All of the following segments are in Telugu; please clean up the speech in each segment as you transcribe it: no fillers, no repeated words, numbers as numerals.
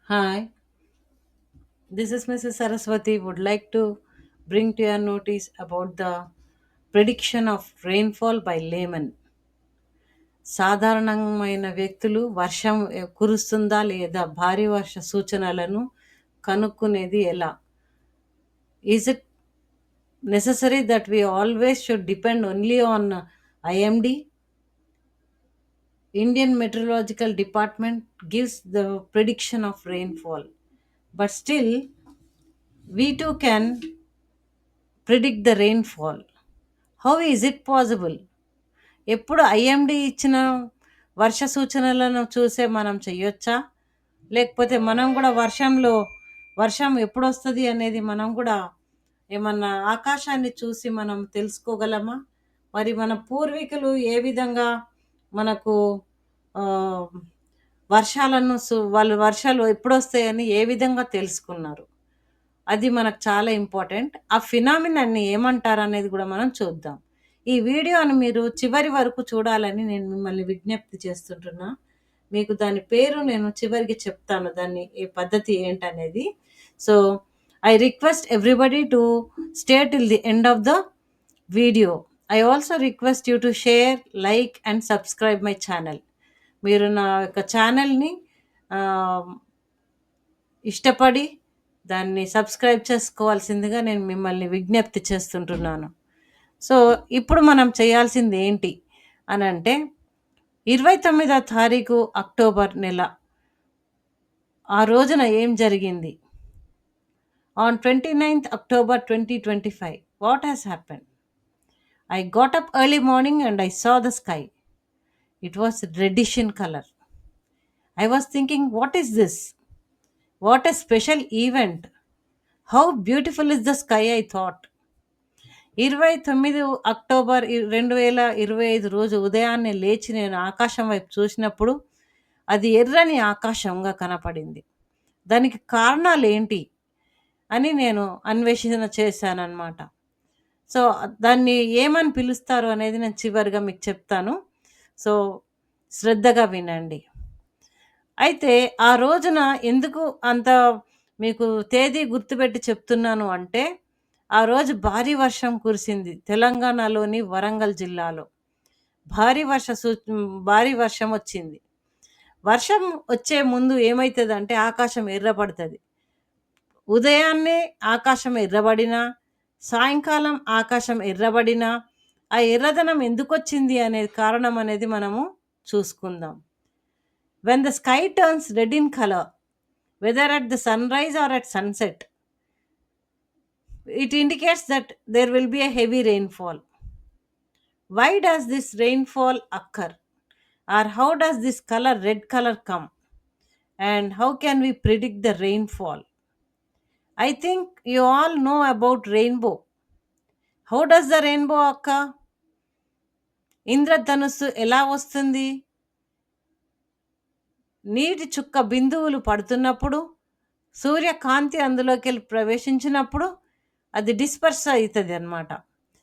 Hi, this is Mrs. Saraswati. Would like to bring to your notice about the prediction of rainfall by laymen. సాధారణమైన వ్యక్తులు వర్షం కురుస్తుందా లేదా భారీ వర్ష సూచనలను కనుక్కునేది ఎలా? Is it necessary that we always should depend only on IMD? Indian Meteorological Department gives the prediction of rainfall, but still we too can predict the rainfall. How is it possible? ఎప్పుడు ఐఎండి ఇచ్చిన వర్ష సూచనలను చూసే మనం చెయ్యొచ్చా? లేకపోతే మనం కూడా వర్షం ఎప్పుడొస్తది అనేది మనం కూడా ఏమన్నా ఆకాశాన్ని చూసి మనం తెలుసుకోగలమా? మరి మన పూర్వీకులు ఏ విధంగా మనకు ఆహ్, వాళ్ళు వర్షాలు ఎప్పుడొస్తాయని ఏ విధంగా తెలుసుకున్నారు? అది మనకు చాలా ఇంపార్టెంట్. ఆ ఫినామినన్‌ని ఏమంటారనేది గూడా మనం చూద్దాం. ఈ వీడియోని మీరు చివరి వరకు చూడాలని నేను మిమ్మల్ని విజ్ఞప్తి చేస్తుంటున్నా. మీకు దాని పేరు నేను చివరికి చెప్తాను. ఈ పద్ధతి ఏంటనేది. So, I request everybody to stay till the end of the video. I also request you to share, like and subscribe my channel. మీరు నా యొక్క ఛానల్‌ని ఆహ్ ఇష్టపడి దాన్ని సబ్స్క్రైబ్ చేసుకోవాల్సిందిగా నేను మిమ్మల్ని విజ్ఞప్తి చేస్తుంటున్నాను. సో, ఇప్పుడు మనం చేయాల్సింది ఏంటి అనంటే 29వ తారీఖు అక్టోబర్ నెల ఆ రోజున ఏం జరిగింది? On 29th October 2025 what has happened? I got up early morning and I saw the sky. It was reddish in color. I was thinking, what is this? What a special event. How beautiful is the sky, I thought. 29 October 2025 రోజు ఉదయాన్నే లేచి నేను ఆకాశం వైపు చూసినప్పుడు అది ఎర్రని ఆకాశంగా కనపడింది. దానికి కారణాలేంటి అని నేను అన్వేషణ చేశానన్నమాట. సో, దాన్ని ఏమని పిలుస్తారు అనేది నేను చివరిగా మీకు చెప్తాను. సో, శ్రద్ధగా వినండి. అయితే ఆ రోజున ఎందుకు అంత మీకు తేదీ గుర్తుపెట్టి చెప్తున్నాను అంటే, ఆ రోజు భారీ వర్షం కురిసింది తెలంగాణలోని వరంగల్ జిల్లాలో. భారీ వర్ష సూ భారీ వర్షం వచ్చింది. వర్షం వచ్చే ముందు ఏమైతదంటే ఆకాశం ఎర్రబడతది. ఉదయాన్నే ఆకాశం ఎర్రబడినా, సాయంకాలం ఆకాశం ఎర్రబడినా, ఆ ఎర్రదనం ఎందుకొచ్చింది అనేది కారణం అనేది మనము చూసుకుందాం. When the sky turns red in color, whether at the sunrise or at sunset, it indicates that there will be a heavy rainfall. Why does this rainfall occur? Or how does this red color come? And how can we predict the rainfall? I think you all know about rainbow. How does the rainbow occur? ఇంద్రధనుస్సు ఎలా వస్తుంది? నీటి చుక్క బిందువులు పడుతున్నప్పుడు, సూర్యకాంతి అందులోకెళ్ళి ప్రవేశించినప్పుడు అది డిస్పర్స్ అవుతుంది అన్నమాట.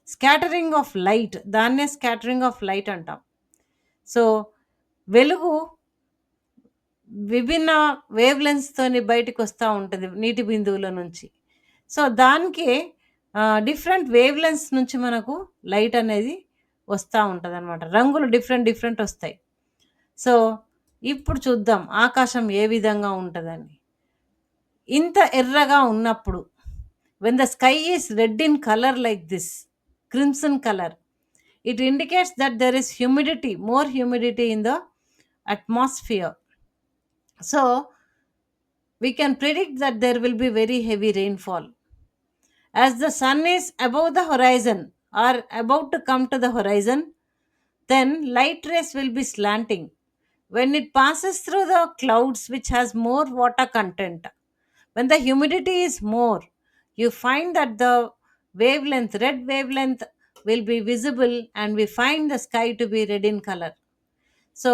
స్కాటరింగ్ ఆఫ్ లైట్, దాన్నే స్కాటరింగ్ ఆఫ్ లైట్ అంటాం. సో, వెలుగు విభిన్న వేవ్ లెన్స్తోని బయటికి వస్తూ ఉంటుంది నీటి బిందువుల నుంచి. సో, దానికి డిఫరెంట్ వేవ్ లెన్స్ నుంచి మనకు లైట్ అనేది వస్తూ ఉంటుంది అనమాట. రంగులు డిఫరెంట్ డిఫరెంట్ వస్తాయి. సో, ఇప్పుడు చూద్దాం ఆకాశం ఏ విధంగా ఉంటుందని. ఇంత ఎర్రగా ఉన్నప్పుడు, when the sky is red in color like this, crimson color, it indicates that there is humidity, more humidity in the atmosphere. So, we can predict that there will be very heavy rainfall. As the sun is above the horizon or about to come to the horizon, then light rays will be slanting. When it passes through the clouds which has more water content, when the humidity is more, you find that the red wavelength will be visible and we find the sky to be red in color. So,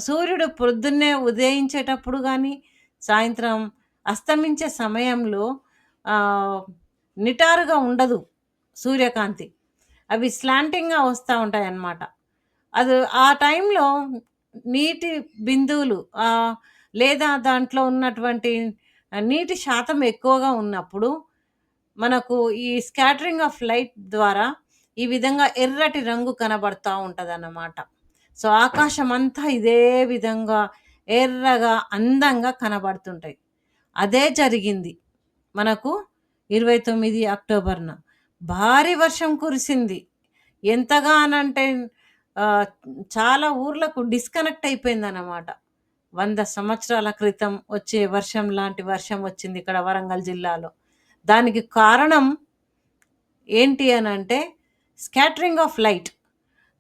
సూర్యుడు పొద్దున్నే ఉదయించేటప్పుడు గానీ, సాయంత్రం అస్తమించే సమయంలో నిటారుగా ఉండదు సూర్యకాంతి. అవి స్లాంటింగ్‌గా వస్తా ఉంటాయన్నమాట. ఆ టైంలో నీటి బిందువులు లేదా దాంట్లో ఉన్నటువంటి నీటి శాతం ఎక్కువగా ఉన్నప్పుడు మనకు ఈ స్కాటరింగ్ ఆఫ్ లైట్ ద్వారా ఈ విధంగా ఎర్రటి రంగు కనబడతా ఉంటదన్నమాట. సో, ఆకాశమంతా ఇదే విధంగా ఎర్రగా, అందంగా కనబడుతుంటాయి. అదే జరిగింది మనకు 29 అక్టోబర్‌న. భారీ వర్షం కురిసింది. ఎంతగా అనంటే ఆహ్, చాలా ఊర్లకు డిస్కనెక్ట్ అయిపోయిందనమాట. 100 సంవత్సరాల క్రితం వచ్చే వర్షం లాంటి వర్షం వచ్చింది ఇక్కడ వరంగల్ జిల్లాలో. దానికి కారణం ఏంటి అనంటే స్కాటరింగ్ ఆఫ్ లైట్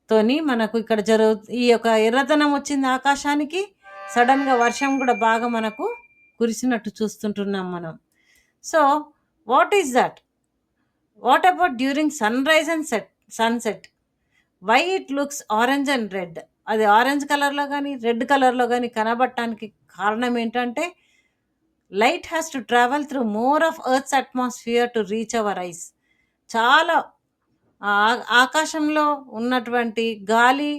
తోని మనకు ఇక్కడ ఈ యొక్క ఎర్రదనం వచ్చింది ఆకాశానికి. సడన్‌గా వర్షం గూడా బాగా మనకు కురిసినట్టు చూస్తుంటున్నాం మనం. So, what is that? What about during sunrise and sunset? Why it looks orange and red? అది ఆరెంజ్ కలర్‌లో గాని, రెడ్ కలర్‌లో గాని కనబడటానికి కారణం ఏంటంటే, light has to travel through more of Earth's atmosphere to reach our eyes. చాలా ఆకాశంలో ఉన్నటువంటి గాలి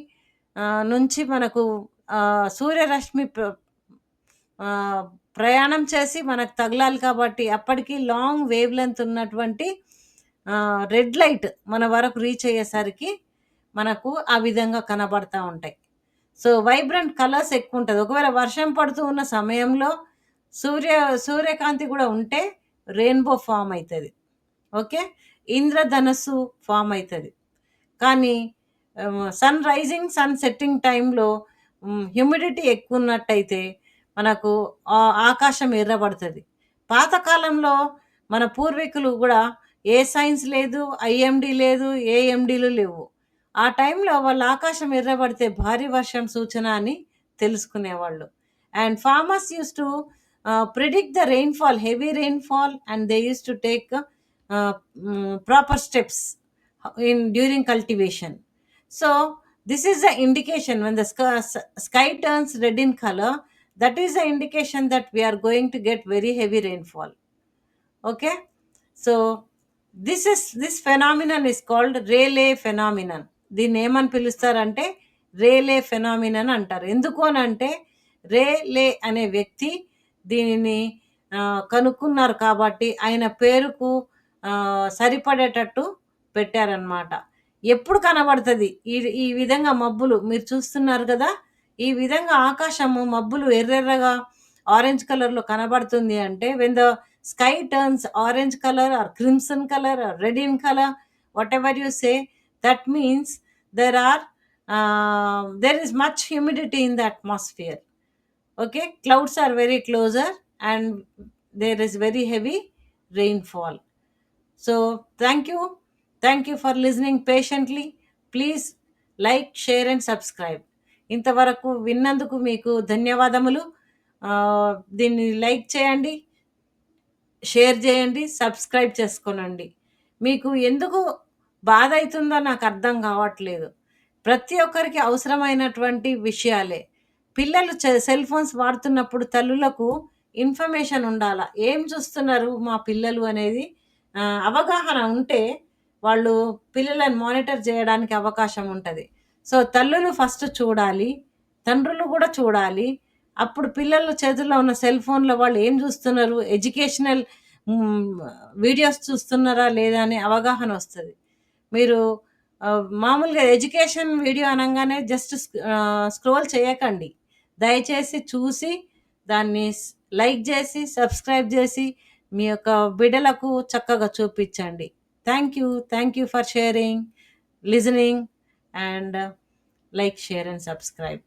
నుంచి మనకు సూర్యరశ్మి ఆహ్, ప్రయాణం చేసి మనకు తగలాలి కాబట్టి అప్పటికి లాంగ్ వేవ్ లెంత్ ఉన్నటువంటి రెడ్ లైట్ మన వరకు రీచ్ అయ్యేసరికి మనకు ఆ విధంగా కనబడతా ఉంటాయి. సో, వైబ్రెంట్ కలర్స్ ఎక్కువుంటది. ఒకవేళ వర్షం పడుతూ ఉన్న సమయంలో సూర్య సూర్యకాంతి గూడా ఉంటే రెయిన్‌బో ఫార్మ్ అయితది. ఓకే. ఇంద్రధనస్సు ఫార్మ్ అయితది. కానీ సన్ రైజింగ్, సన్ సెట్టింగ్ టైంలో హ్యూమిడిటీ ఎక్కువున్నట్టయితే మనకు ఆకాశం ఎర్రబడతది. పాతకాలంలో మన పూర్వీకులు గూడా ఏ సైన్స్ లేదు, ఐఎండీ లేదు, ఏఎండీలు లేవు. ఆ టైంలో వాళ్ళు ఆకాశం ఎర్రబడితే భారీ వర్షం సూచన అని తెలుసుకునేవాళ్ళు. And farmers used to predict the rainfall, heavy rainfall and they used to take proper steps in during cultivation. So, this is the indication when the sky turns red in color, that is the indication that we are going to get very heavy rainfall. Okay, so this phenomenon is called రేలే phenomenon. దీన్ని ఏమని పిలుస్తారంటే రేలే ఫెనామినన్ అంటారు. ఎందుకు అనంటే రేలే అనే వ్యక్తి దీనిని కనుక్కున్నారు కాబట్టి ఆయన పేరుకు సరిపడేటట్టు పెట్టారనమాట. ఎప్పుడు కనబడతది ఈ ఈ విధంగా మబ్బులు మీరు చూస్తున్నారు గదా! ఈ విధంగా ఆకాశము మబ్బులు ఎర్రెర్రగా ఆరెంజ్ కలర్‌లో కనబడుతుంది అంటే when the sky turns orange color or crimson color or red in color, whatever you say, that means there is much humidity in the atmosphere. Okay, clouds are very closer and there is very heavy rainfall. So thank you for listening patiently. Please like, share and subscribe. ఇంతవరకు విన్నందుకు మీకు ధన్యవాదములు. దీన్ని లైక్ చేయండి, షేర్ చేయండి, సబ్స్క్రైబ్ చేసుకోనండి. మీకు ఎందుకు బాధ అయితుందో నాకు అర్థం కావట్లేదు. ప్రతి ఒక్కరికి అవసరమైనటువంటి విషయాలే. పిల్లలు సెల్ ఫోన్స్ వాడుతున్నప్పుడు తల్లులకు ఇన్ఫర్మేషన్ ఉండాల. ఏం చూస్తున్నారు మా పిల్లలు అనేది అవగాహన ఉంటే వాళ్ళు పిల్లలను మానిటర్ చేయడానికి అవకాశం ఉంటది. సో, తల్లులు ఫస్ట్ చూడాలి. తండ్రులు గూడా చూడాలి. అప్పుడు పిల్లల చేతుల్లో ఉన్న సెల్ ఫోన్‌లో వాళ్ళు ఏం జూస్తున్నారు, ఎడ్యుకేషనల్ హ్మ్. వీడియోస్ చూస్తున్నారా లేదా అనే అవగాహన ఒస్తది. మీరు మామూలుగా ఎడ్యుకేషన్ వీడియో అనంగానే జస్ట్ స్క్రోల్ చేయకండి. దయచేసి చూసి దాన్ని లైక్ జేసి, సబ్స్క్రైబ్ జేసి మీ యొక్క బిడ్డలకు చక్కగా చూపిచ్చండి. Thank you for sharing, listening and like, share and subscribe.